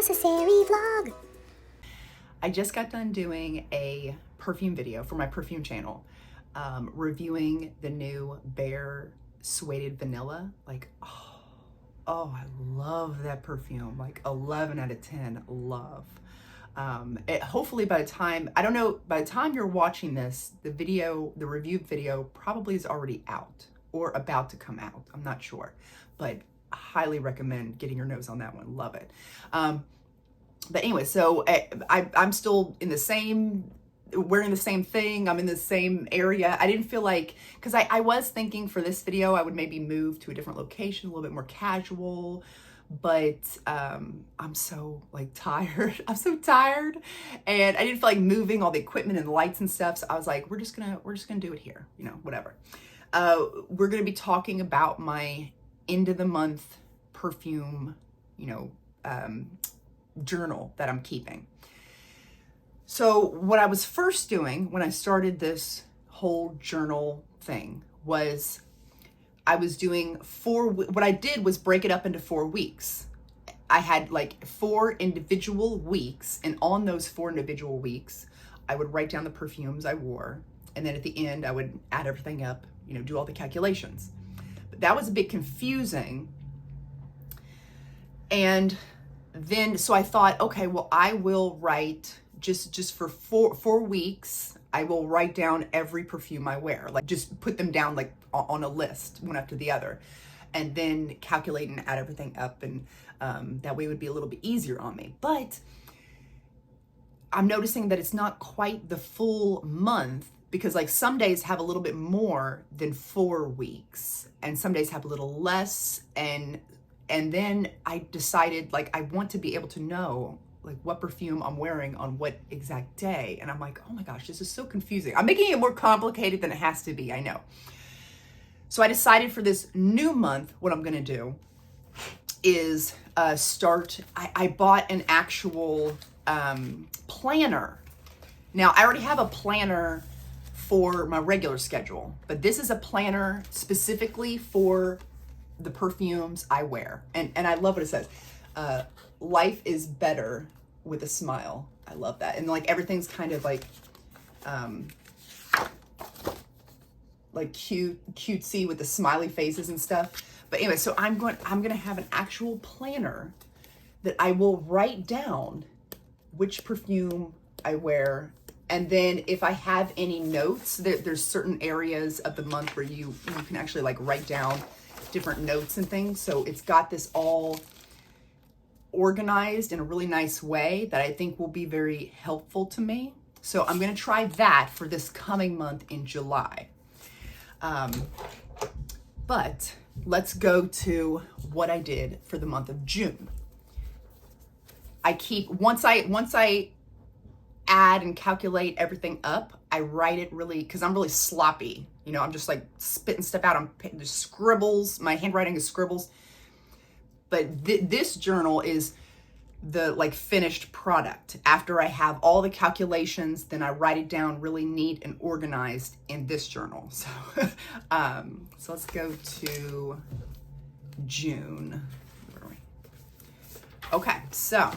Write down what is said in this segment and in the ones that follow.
unnecessary vlog. I just got done doing a perfume video for my perfume channel, reviewing the new Bare Suede Vanilla. Like, oh, I love that perfume. Like 11 out of 10, love. Hopefully by the time, I don't know, by the time you're watching this, the review video probably is already out or about to come out. I'm not sure, but I highly recommend getting your nose on that one. Love it. But anyway, so I'm still in the same, wearing the same thing. I'm in the same area. I didn't feel like, because I was thinking for this video, I would maybe move to a different location, a little bit more casual, but I'm so like tired. I'm so tired, and I didn't feel like moving all the equipment and the lights and stuff. So I was like, we're just gonna do it here, you know, whatever. We're gonna be talking about my end of the month perfume, you know, journal that I'm keeping. So what I was first doing when I started this whole journal thing was I was doing what I did was break it up into 4 weeks. I had like 4 individual weeks, and on those 4 individual weeks, I would write down the perfumes I wore, and then at the end I would add everything up, you know, do all the calculations. But that was a bit confusing. And then, so I thought, okay, well, I will write just for four weeks, I will write down every perfume I wear, like just put them down like on a list, one after the other, and then calculate and add everything up. And that way it would be a little bit easier on me. But I'm noticing that it's not quite the full month, because like some days have a little bit more than 4 weeks, and some days have a little less. And then I decided, like, I want to be able to know like what perfume I'm wearing on what exact day. And I'm like, oh my gosh, this is so confusing. I'm making it more complicated than it has to be, I know. So I decided for this new month, what I'm gonna do is I bought an actual planner. Now, I already have a planner for my regular schedule, but this is a planner specifically for the perfumes I wear. And I love what it says. Life is better with a smile. I love that. And like everything's kind of like cutesy with the smiley faces and stuff. But anyway, so I'm gonna have an actual planner that I will write down which perfume I wear. And then if I have any notes, there's certain areas of the month where you can actually like write down different notes and things. So it's got this all organized in a really nice way that I think will be very helpful to me. So I'm gonna try that for this coming month in July. But let's go to what I did for the month of June. Once I add and calculate everything up, I write it really, because I'm really sloppy. You know, I'm just like spitting stuff out. I'm just scribbles. My handwriting is scribbles. But this journal is the like finished product. After I have all the calculations, then I write it down really neat and organized in this journal. So, so let's go to June. Where are we? Okay, so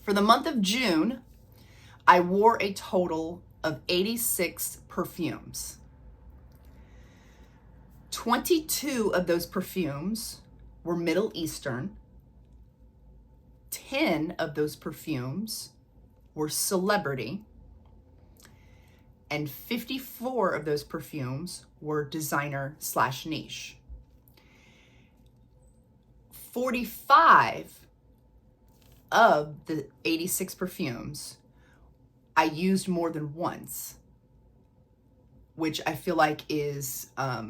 for the month of June, I wore a total of 86 perfumes. 22 of those perfumes were Middle Eastern. 10 of those perfumes were celebrity. And 54 of those perfumes were designer/niche. 45 of the 86 perfumes I used more than once, which I feel like is a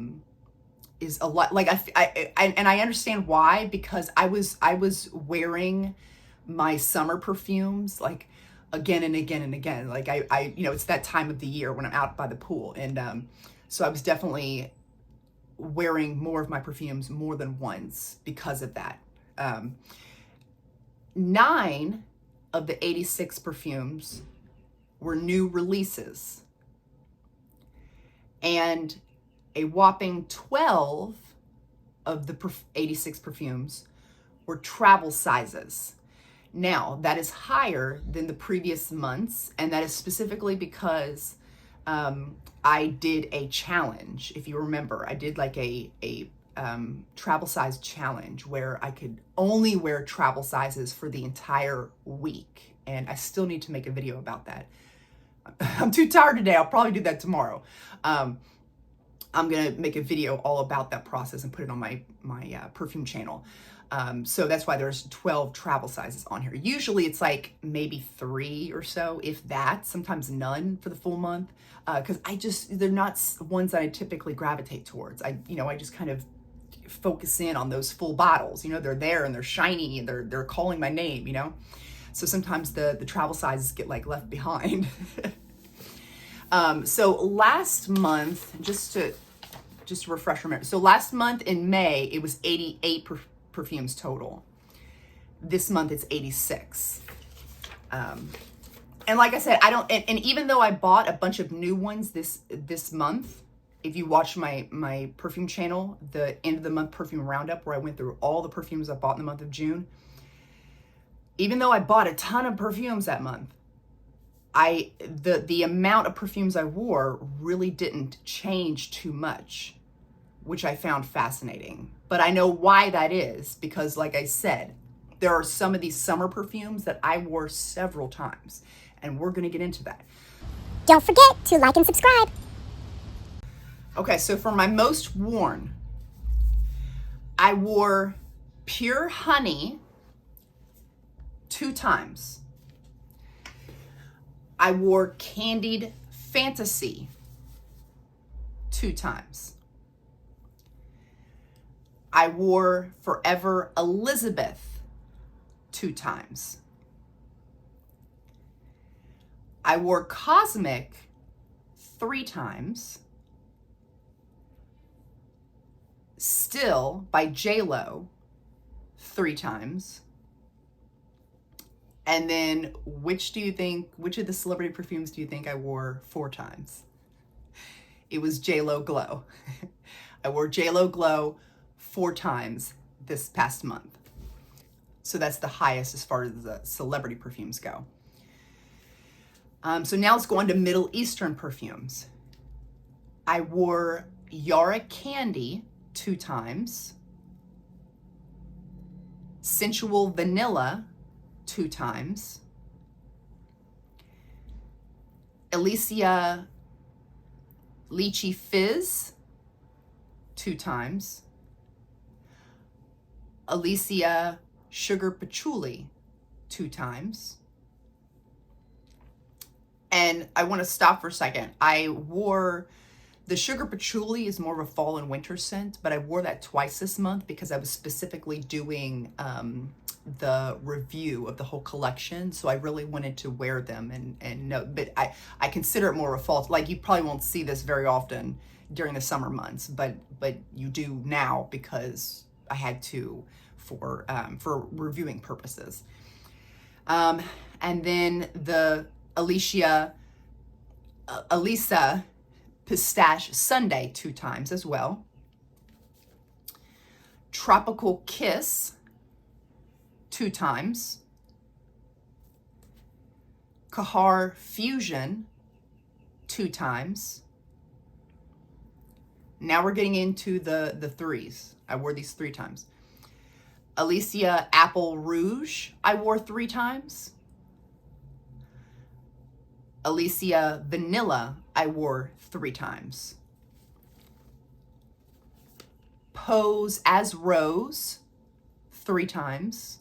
lot. Like I understand why, because I was wearing my summer perfumes like again and again and again. Like I you know, it's that time of the year when I'm out by the pool, and so I was definitely wearing more of my perfumes more than once because of that. 9 of the 86 perfumes were new releases, and a whopping 12 of the 86 perfumes were travel sizes. Now, that is higher than the previous months, and that is specifically because I did a challenge. If you remember, I did like a travel size challenge where I could only wear travel sizes for the entire week. And I still need to make a video about that. I'm too tired today. I'll probably do that tomorrow. I'm gonna make a video all about that process and put it on my perfume channel. So that's why there's 12 travel sizes on here. Usually it's like maybe 3 or so, if that, sometimes none for the full month. Cause they're not ones that I typically gravitate towards. I just kind of focus in on those full bottles. They're there and they're shiny and they're calling my name, So sometimes the travel sizes get like left behind. So last month, just to refresh your memory. So last month in May, it was 88 perfumes total. This month it's 86. And like I said, and even though I bought a bunch of new ones this month, if you watch my perfume channel, the end of the month perfume roundup, where I went through all the perfumes I bought in the month of June, even though I bought a ton of perfumes that month, the amount of perfumes I wore really didn't change too much, which I found fascinating. But I know why that is, because like I said, there are some of these summer perfumes that I wore several times, and we're gonna get into that. Don't forget to like and subscribe. Okay, so for my most worn, I wore Pure Honey 2 times. I wore Candied Fantasy 2 times. I wore Forever Elizabeth 2 times. I wore Cosmic 3 times. Still by J.Lo 3 times. And then which of the celebrity perfumes do you think I wore 4 times? It was J.Lo Glow. I wore J.Lo Glow 4 times this past month. So that's the highest as far as the celebrity perfumes go. So now let's go on to Middle Eastern perfumes. I wore Yara Candy 2 times. Sensual Vanilla 2 times. Alicia Lychee Fizz 2 times. Alicia Sugar Patchouli 2 times. And I want to stop for a second. I wore the Sugar Patchouli is more of a fall and winter scent, but I wore that twice this month because I was specifically doing the review of the whole collection. So I really wanted to wear them and know, but I consider it more of a fall. Like, you probably won't see this very often during the summer months, but you do now because I had to for reviewing purposes. And then the Elisa Pistache Sundae 2 times as well. Tropical Kiss 2 times. Kahar Fusion 2 times. Now we're getting into the threes. I wore these 3 times. Alicia Apple Rouge, I wore 3 times. Alicia Vanilla, I wore 3 times. Pose as Rose, 3 times.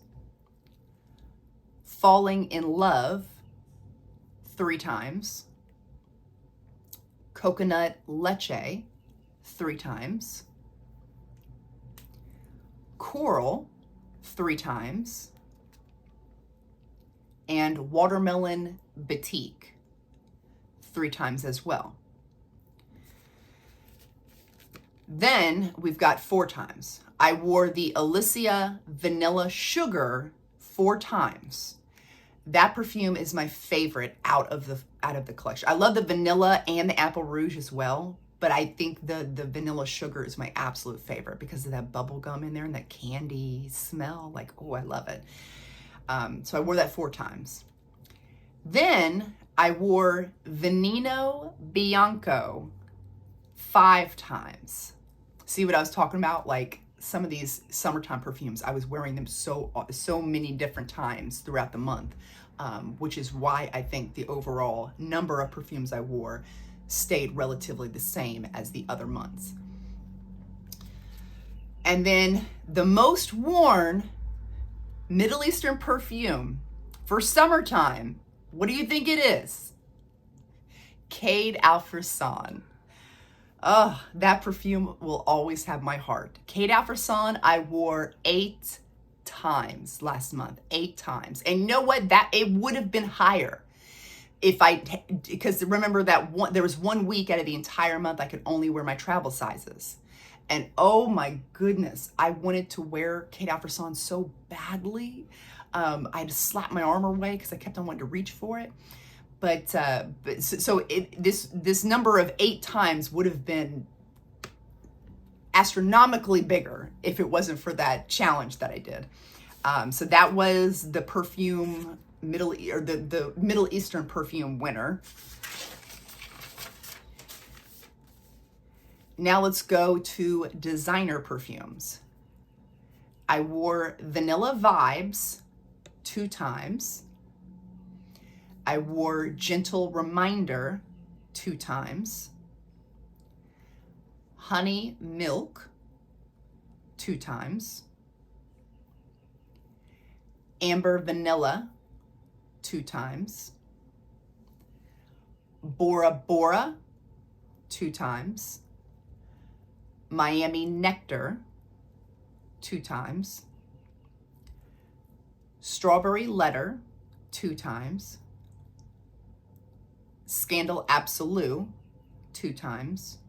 Falling in Love, 3 times. Coconut Leche, 3 times. Coral, 3 times. And Watermelon Batik, 3 times as well. Then we've got 4 times. I wore the Alicia Vanilla Sugar 4 times. That perfume is my favorite out of the collection. I love the vanilla and the Apple Rouge as well, but I think the Vanilla Sugar is my absolute favorite because of that bubble gum in there and that candy smell. Like, oh, I love it. So I wore that 4 times. Then I wore Veneno Bianco 5 times. See what I was talking about? Like some of these summertime perfumes, I was wearing them so many different times throughout the month, which is why I think the overall number of perfumes I wore stayed relatively the same as the other months. And then the most worn Middle Eastern perfume for summertime, what do you think it is? Cade Al Farsan. Oh, that perfume will always have my heart. Cade Al Farsan, I wore 8 times last month, 8 times. And you know what? That it would have been higher because remember that there was 1 week out of the entire month I could only wear my travel sizes. And oh my goodness, I wanted to wear Cade Al Farsan so badly. I had to slap my arm away because I kept on wanting to reach for it. But this number of 8 times would have been astronomically bigger if it wasn't for that challenge that I did. So that was the perfume the Middle Eastern perfume winner. Now let's go to designer perfumes. I wore Vanilla Vibes 2 times. I wore Gentle Reminder 2 times. Honey Milk 2 times. Amber Vanilla 2 times. Bora Bora 2 times. Miami Nectar 2 times. Strawberry Letter 2 times. Scandal Absolute 2 times.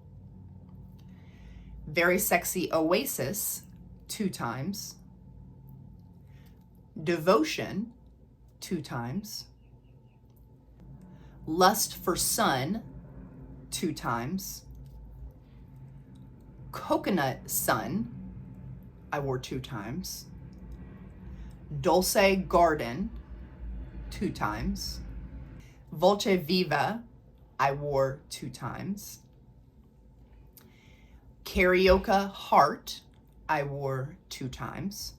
Very Sexy Oasis 2 times. Devotion 2 times. Lust for Sun 2 times. Coconut Sun, I wore 2 times. Dulce Garden 2 times. Volce Viva, I wore 2 times. Carioca Heart, I wore 2 times.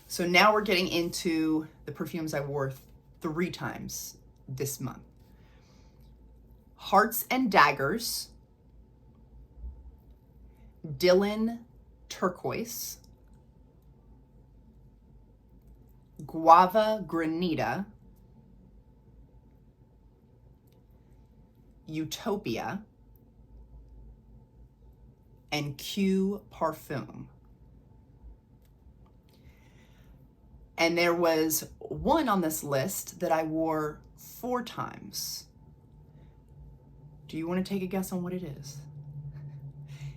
So now we're getting into the perfumes I wore 3 times this month. Hearts and Daggers, Dylan Turquoise, Guava Granita, Utopia, and Q Parfum. And there was one on this list that I wore 4 times. Do you want to take a guess on what it is?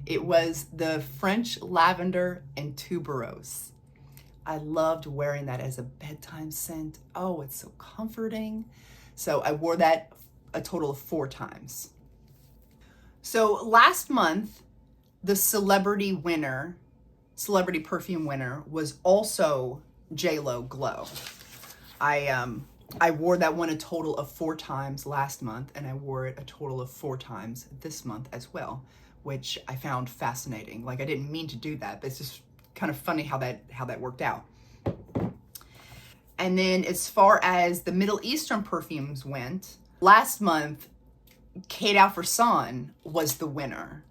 It was the French Lavender and Tuberose. I loved wearing that as a bedtime scent. Oh, it's so comforting. So I wore that a total of 4 times. So last month, the celebrity perfume winner was also JLo Glow. I wore that one a total of 4 times last month, and I wore it a total of 4 times this month as well, which I found fascinating. Like, I didn't mean to do that, but it's just kind of funny how that worked out. And then as far as the Middle Eastern perfumes went, last month, Cade Al Farsan was the winner.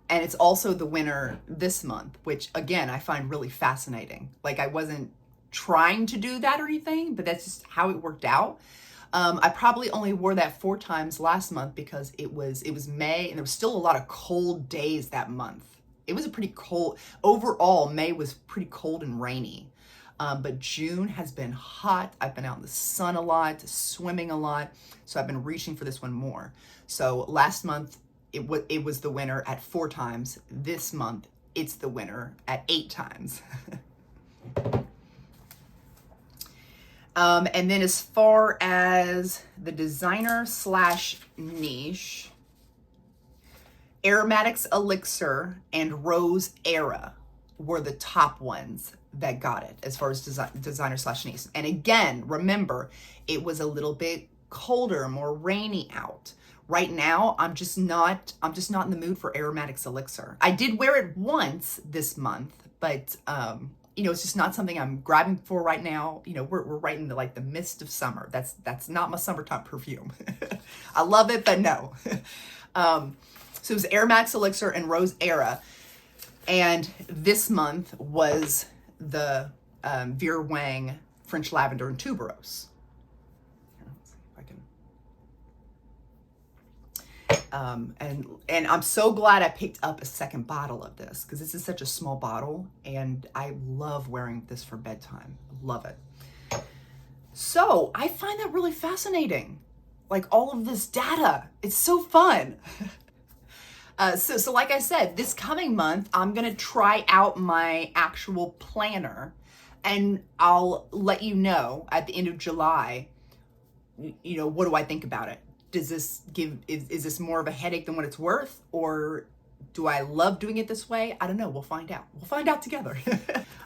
And it's also the winner this month, which again, I find really fascinating. Like, I wasn't trying to do that or anything, but that's just how it worked out. I probably only wore that 4 times last month because it was May and there was still a lot of cold days that month. It was a pretty cold, overall May was pretty cold and rainy. But June has been hot. I've been out in the sun a lot, swimming a lot. So I've been reaching for this one more. So last month, it was the winner at 4 times. This month, it's the winner at 8 times. And then as far as the designer / niche, Aromatics Elixir and Rose Era were the top ones that got it as far as designer slash niece. And again, remember, it was a little bit colder, more rainy out. Right now, I'm just not in the mood for Aromatics Elixir. I did wear it once this month, but you know, it's just not something I'm grabbing for right now. You know, we're right in the midst of summer. That's not my summertime perfume. I love it, but no. So it was Aromatics Elixir and Rose Era, and this month was the Vera Wang French Lavender and Tuberose. Let's see if I can. And I'm so glad I picked up a second bottle of this, because this is such a small bottle and I love wearing this for bedtime. Love it. So I find that really fascinating. Like all of this data, it's so fun. So like I said, this coming month, I'm going to try out my actual planner, and I'll let you know at the end of July, you know, what do I think about it? Does this is this more of a headache than what it's worth? Or do I love doing it this way? I don't know. We'll find out. We'll find out together.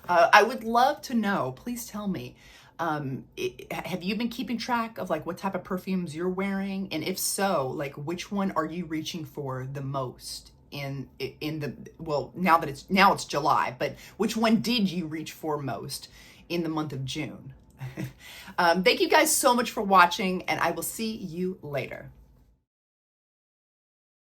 I would love to know. Please tell me. Have you been keeping track of like what type of perfumes you're wearing? And if so, like which one are you reaching for the most in the, well, now it's July, but which one did you reach for most in the month of June? Thank you guys so much for watching, and I will see you later.